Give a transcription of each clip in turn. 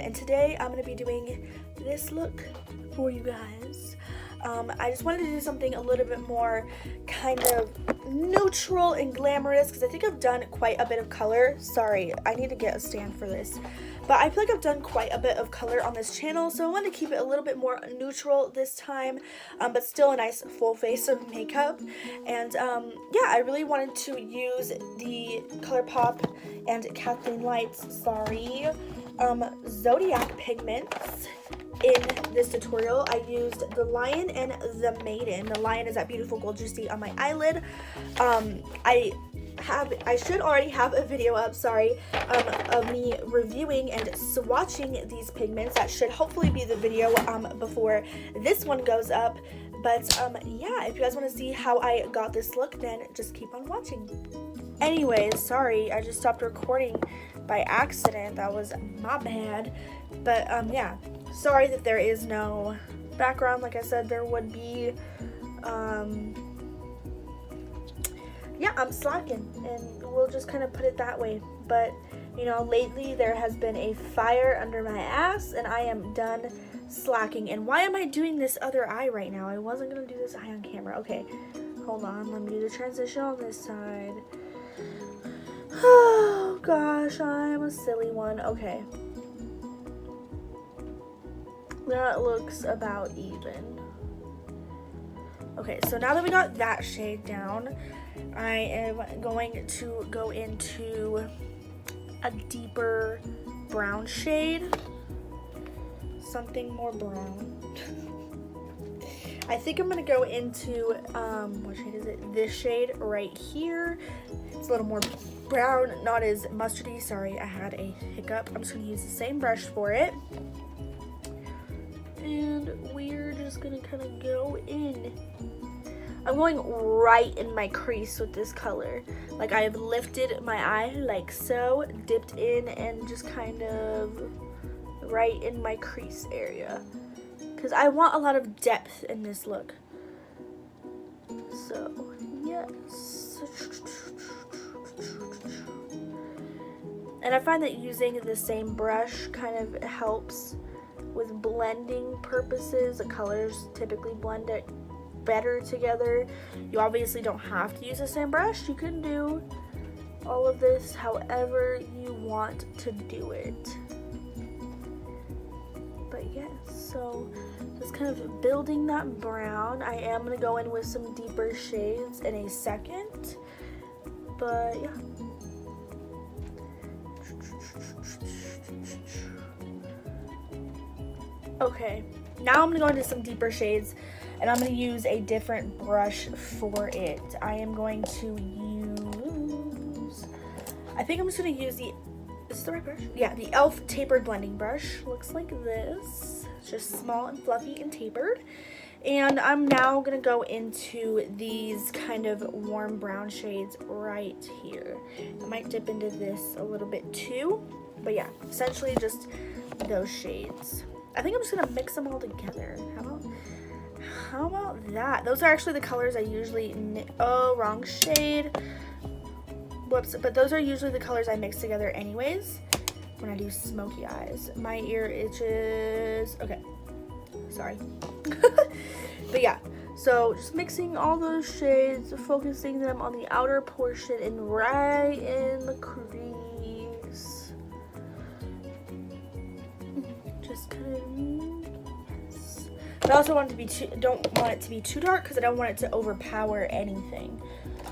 and today I'm going to be doing this look for you guys. I just wanted to do something a little bit more kind of neutral and glamorous because I think I've done quite a bit of color. Sorry, I need to get a stand for this. But I feel like I've done quite a bit of color on this channel, so I wanted to keep it a little bit more neutral this time, but still a nice full face of makeup. And yeah, I really wanted to use the Colourpop and Kathleen Zodiac pigments in this tutorial. I used the Lion and the Maiden. The Lion is that beautiful gold you see on my eyelid. I should already have a video up, of me reviewing and swatching these pigments. That should hopefully be the video before this one goes up. But yeah, if you guys want to see how I got this look, then just keep on watching. Anyways, sorry, I just stopped recording by accident. That was my bad. But yeah, sorry that there is no background. Like I said, there would be. Yeah, I'm slacking, and we'll just kind of put it that way. But, you know, lately there has been a fire under my ass, and I am done slacking. And why am I doing this other eye right now? I wasn't going to do this eye on camera. Okay, hold on. Let me do the transition on this side. Oh, gosh, I'm a silly one. Okay. That looks about even. Okay, so now that we got that shade down, I am going to go into a deeper brown shade. Something more brown. I think I'm going to go into, what shade is it? This shade right here. It's a little more brown, not as mustardy. Sorry, I had a hiccup. I'm just going to use the same brush for it. And we're just going to kind of go in. I'm going right in my crease with this color. Like, I have lifted my eye like so, dipped in, and just kind of right in my crease area. Because I want a lot of depth in this look. So, yes. And I find that using the same brush kind of helps with blending purposes. The colors typically blend it better together. You obviously don't have to use the same brush. You can do all of this however you want to do it. But yes, so just kind of building that brown. I am going to go in with some deeper shades in a second. But yeah. Okay, now I'm going to go into some deeper shades, and I'm going to use a different brush for it. I am going to use, I think I'm just going to use is this the right brush? Yeah, the e.l.f. tapered blending brush. Looks like this. It's just small and fluffy and tapered. And I'm now going to go into these kind of warm brown shades right here. I might dip into this a little bit too. But yeah, essentially just those shades. I think I'm just going to mix them all together. How about that? Those are actually the colors I usually, oh, wrong shade. Whoops, but those are usually the colors I mix together anyways when I do smoky eyes. My ear itches. Okay, sorry. But yeah, so just mixing all those shades, focusing them on the outer portion and right in the crease. Just kind of, yes. But I also want it to be don't want it to be too dark because I don't want it to overpower anything.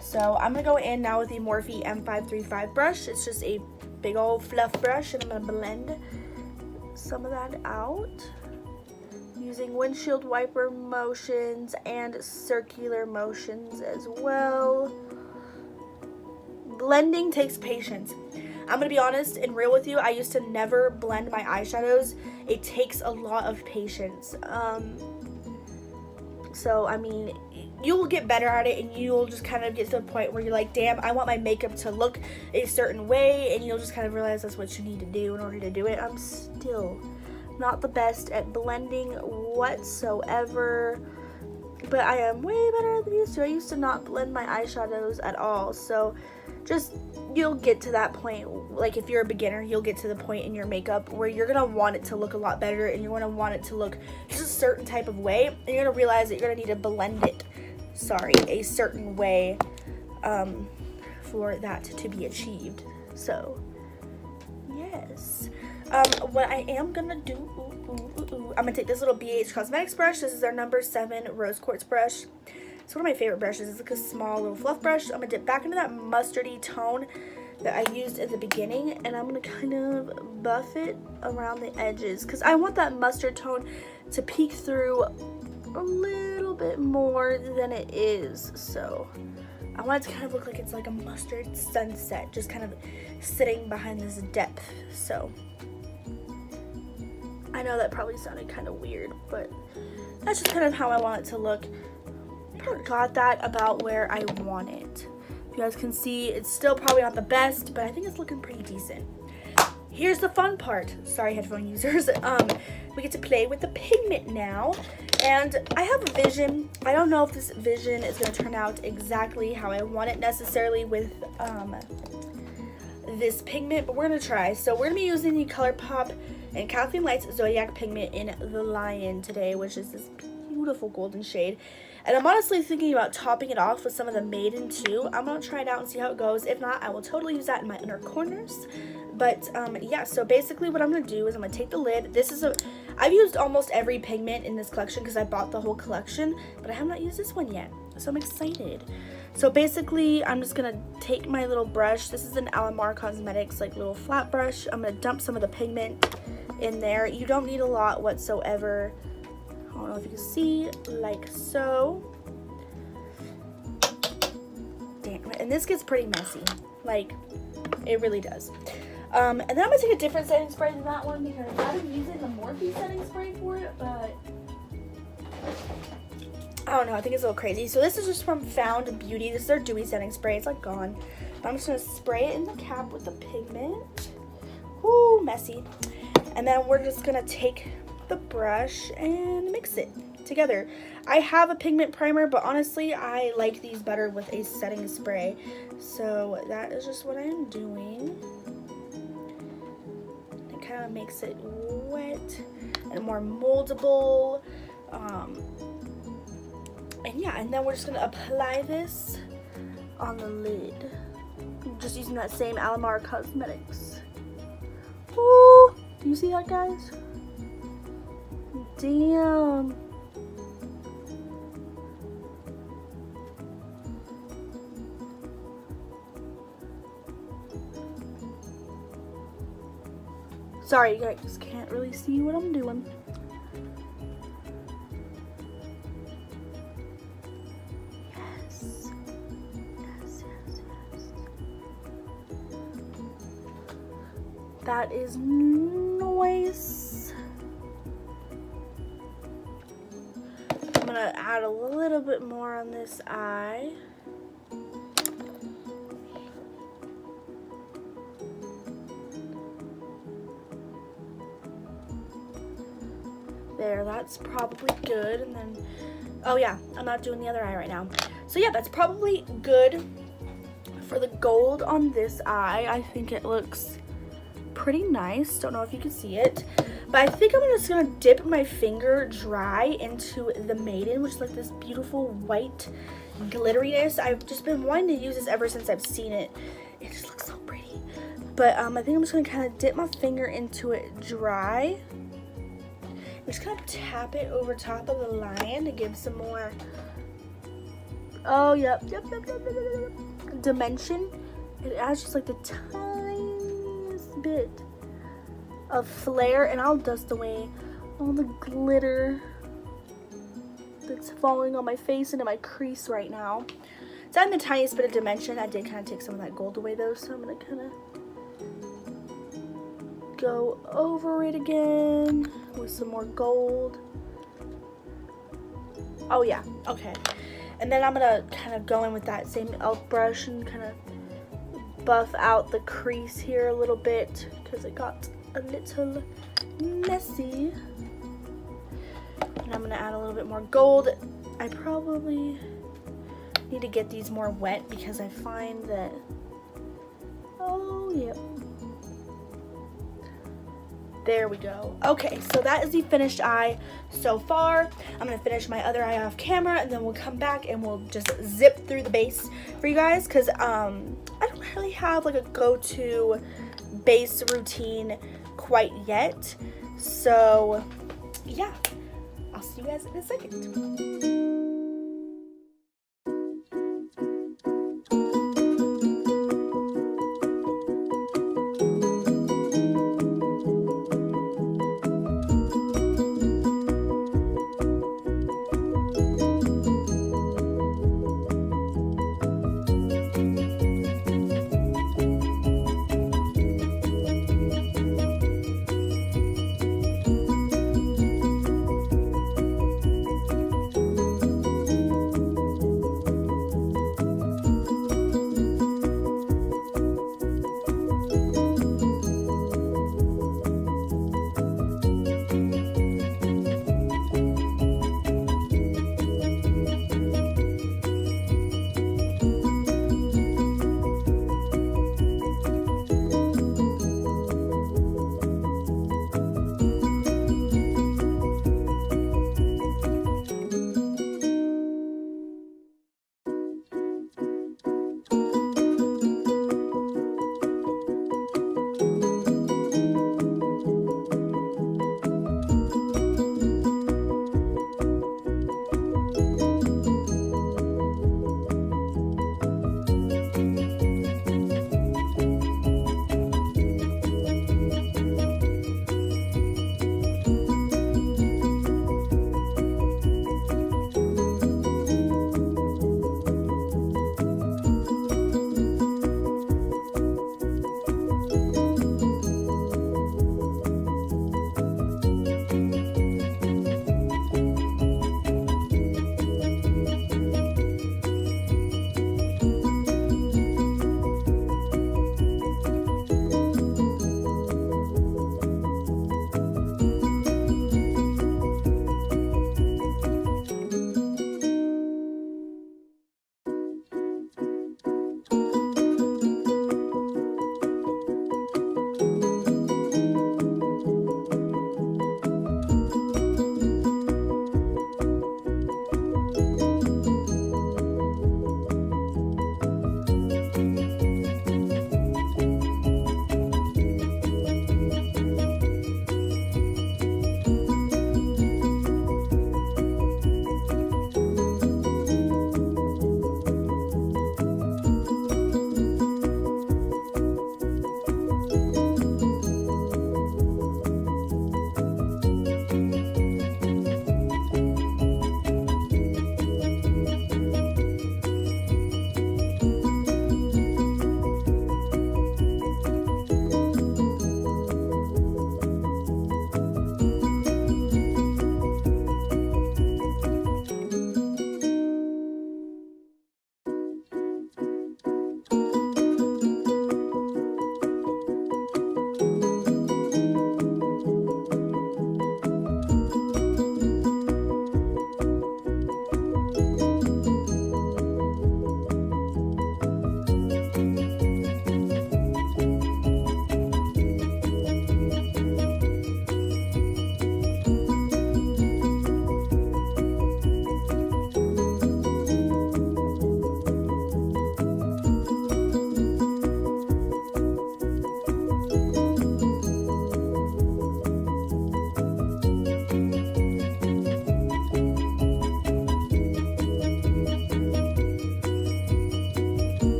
So I'm gonna go in now with the Morphe M535 brush. It's just a big old fluff brush, and I'm gonna blend some of that out using windshield wiper motions and circular motions as well. Blending takes patience. I'm gonna be honest and real with you. I used to never blend my eyeshadows. It takes a lot of patience. So I mean, you'll get better at it, and you'll just kind of get to the point where you're like, damn, I want my makeup to look a certain way, and you'll just kind of realize that's what you need to do in order to do it. I'm still not the best at blending whatsoever, but I am way better than I used to. I used to not blend my eyeshadows at all, so just, you'll get to that point, like if you're a beginner, you'll get to the point in your makeup where you're gonna want it to look a lot better, and you're gonna want it to look just a certain type of way, and you're gonna realize that you're gonna need to blend it, a certain way for that to be achieved. So yes, what I am gonna do, I'm gonna take this little BH Cosmetics brush. This is our number 7 rose quartz brush. It's one of my favorite brushes. It's like a small little fluff brush. I'm gonna dip back into that mustardy tone that I used at the beginning, and I'm gonna kind of buff it around the edges because I want that mustard tone to peek through a little bit more than it is. So I want it to kind of look like it's like a mustard sunset, just kind of sitting behind this depth. So I know that probably sounded kind of weird, but that's just kind of how I want it to look. Got that about where I want it. You guys can see it's still probably not the best, but I think it's looking pretty decent. Here's the fun part. Sorry, headphone users. We get to play with the pigment now, and I have a vision. I don't know if this vision is going to turn out exactly how I want it necessarily with this pigment, but we're going to try. So we're going to be using the Colourpop and Kathleen Light's Zodiac pigment in the Lion today, which is this beautiful golden shade. And I'm honestly thinking about topping it off with some of the Maiden too. I'm going to try it out and see how it goes. If not, I will totally use that in my inner corners. But yeah, so basically what I'm going to do is I'm going to take the lid. I've used almost every pigment in this collection because I bought the whole collection, but I have not used this one yet. So I'm excited. So basically I'm just going to take my little brush. This is an Alamar Cosmetics like little flat brush. I'm going to dump some of the pigment in there. You don't need a lot whatsoever. I don't know if you can see, like so. Damn, and this gets pretty messy, like it really does. And then I'm gonna take a different setting spray than that one because I've been using the Morphe setting spray for it, but I don't know, I think it's a little crazy. So this is just from Found Beauty. This is their dewy setting spray. It's like gone, but I'm just gonna spray it in the cap with the pigment. Whoo, messy. And then we're just gonna take the brush and mix it together. I have a pigment primer, but honestly I like these better with a setting spray, so that is just what I am doing. It kind of makes it wet and more moldable, and yeah, and then we're just gonna apply this on the lid, just using that same Alamar Cosmetics. Ooh, do you see that, guys? Damn. Sorry, you guys can't really see what I'm doing. Yes. Yes, yes, yes. That is nice. I'm gonna add a little bit more on this eye. There, that's probably good. And then, oh yeah, I'm not doing the other eye right now. So yeah, that's probably good for the gold on this eye. I think it looks pretty nice. Don't know if you can see it, but I think I'm just gonna dip my finger dry into the Maiden, which is like this beautiful white glitteriness. I've just been wanting to use this ever since I've seen it. It just looks so pretty. But I think I'm just gonna kind of dip my finger into it dry. I'm just gonna tap it over top of the Lion to give some more. Oh, yep. Dimension. It adds just like the tiniest bit of flair, and I'll dust away all the glitter that's falling on my face and in my crease right now. It's adding the tiniest bit of dimension. I did kind of take some of that gold away though, so I'm gonna kind of go over it again with some more gold. Oh yeah, okay. And then I'm gonna kind of go in with that same elf brush and kind of buff out the crease here a little bit because it got a little messy. And I'm gonna add a little bit more gold. I probably need to get these more wet because I find that see. There we go. Okay, so that is the finished eye so far. I'm gonna finish my other eye off camera, and then we'll come back and we'll just zip through the base for you guys, because I don't really have like a go-to base routine quite yet. So yeah, I'll see you guys in a second.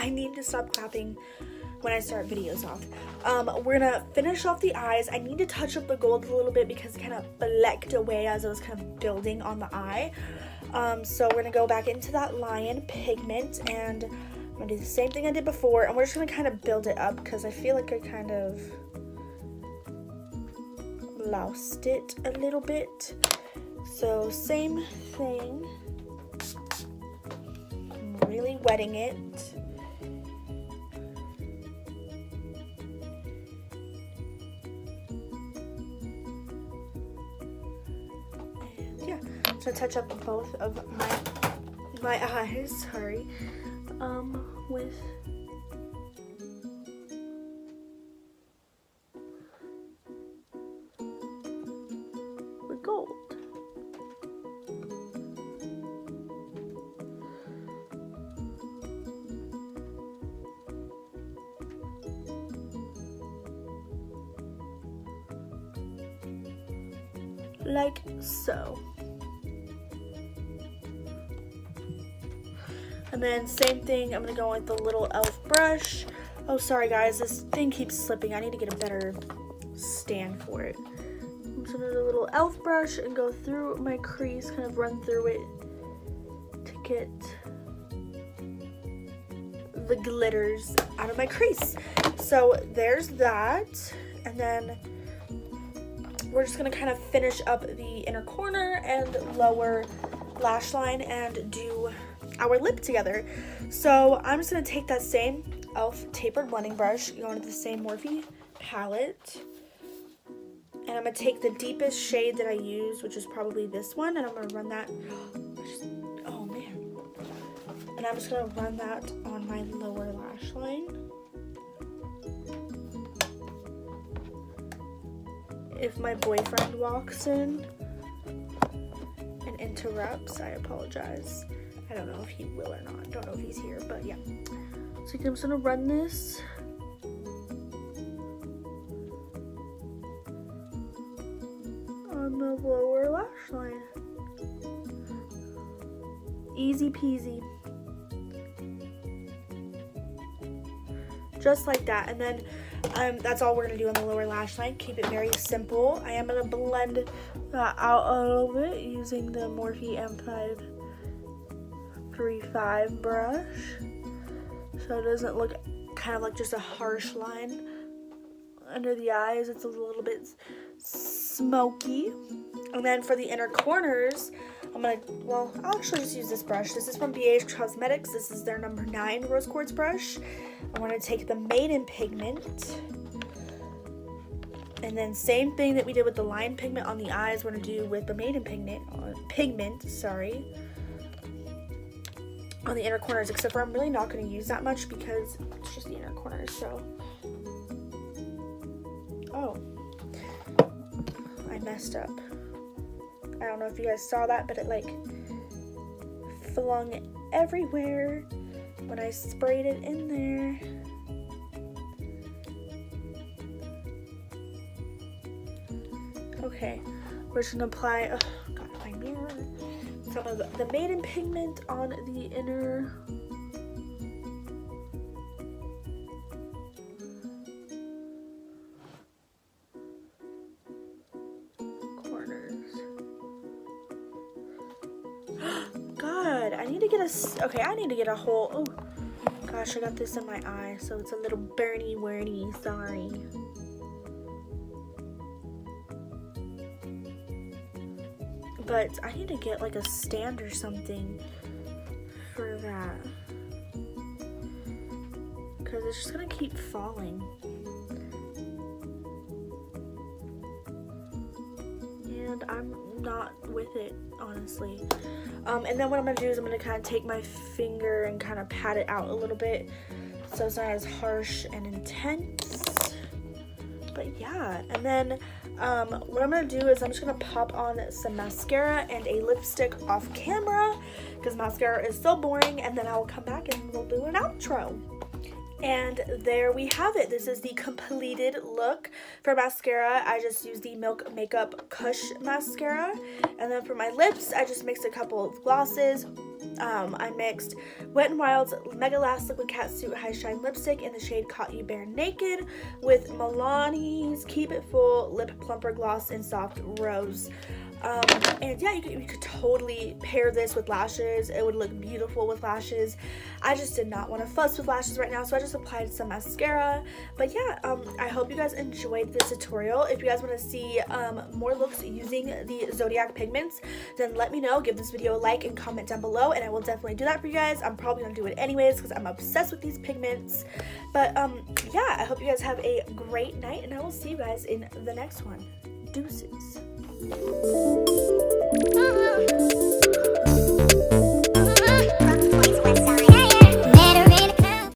I need to stop clapping when I start videos off. We're gonna finish off the eyes. I need to touch up the gold a little bit because it kind of flecked away as I was kind of building on the eye. So we're gonna go back into that lion pigment, and I'm gonna do the same thing I did before, and we're just gonna kind of build it up because I feel like I kind of lost it a little bit. So same thing. I'm really wetting it. To touch up both of my eyes, sorry, with gold. Like so. And then same thing, I'm gonna go with the little e.l.f. brush. Oh, sorry guys, this thing keeps slipping. I need to get a better stand for it. I'm just gonna do a little e.l.f. brush and go through my crease, kind of run through it to get the glitters out of my crease. So there's that. And then we're just gonna kind of finish up the inner corner and lower lash line and do our lip together. So I'm just gonna take that same e.l.f. tapered blending brush, go into the same Morphe palette, and I'm gonna take the deepest shade that I use, which is probably this one, and I'm gonna run that, oh man, and I'm just gonna run that on my lower lash line. If my boyfriend walks in and interrupts, I apologize. I don't know if he will or not. I don't know if he's here, but yeah. So I'm just gonna run this on the lower lash line. Easy peasy. Just like that. And then that's all we're gonna do on the lower lash line. Keep it very simple. I am gonna blend that out a little bit using the Morphe M535 brush, so it doesn't look kind of like just a harsh line under the eyes. It's a little bit smoky. And then for the inner corners, I'll actually just use this brush. This is from BH Cosmetics. This is their number 9 rose quartz brush. I want to take the Maiden Pigment, and then same thing that we did with the Lion Pigment on the eyes, we're going to do with the Maiden Pigment, on the inner corners, except for I'm really not going to use that much because it's just the inner corners. So, oh, I messed up. I don't know if you guys saw that, but it like flung everywhere when I sprayed it in there. Okay, we're just gonna apply, oh god, my mirror, some of the Maiden Pigment on the inner corners. God, I need to get I need to get a whole, oh gosh, I got this in my eye, so it's a little burny-worny, sorry. But I need to get like a stand or something for that, because it's just gonna keep falling. And I'm not with it, honestly. And then what I'm gonna do is I'm gonna kind of take my finger and kind of pat it out a little bit so it's not as harsh and intense. But yeah, and then what I'm gonna do is I'm just gonna pop on some mascara and a lipstick off camera because mascara is so boring, and then I will come back and we'll do an outro. And there we have it. This is the completed look. For mascara, I just used the Milk Makeup Kush mascara. And then for my lips, I just mixed a couple of glosses. I mixed Wet n Wild's Mega Last Liquid Catsuit High Shine Lipstick in the shade Caught You Bare Naked with Milani's Keep It Full Lip Plumper Gloss in Soft Rose. And yeah, you could totally pair this with lashes. It would look beautiful with lashes. I just did not want to fuss with lashes right now, so I just applied some mascara. But yeah, I hope you guys enjoyed this tutorial. If you guys want to see more looks using the Zodiac pigments, then let me know. Give this video a like and comment down below, and I will definitely do that for you guys. I'm probably going to do it anyways because I'm obsessed with these pigments. But yeah, I hope you guys have a great night, and I will see you guys in the next one. Deuces.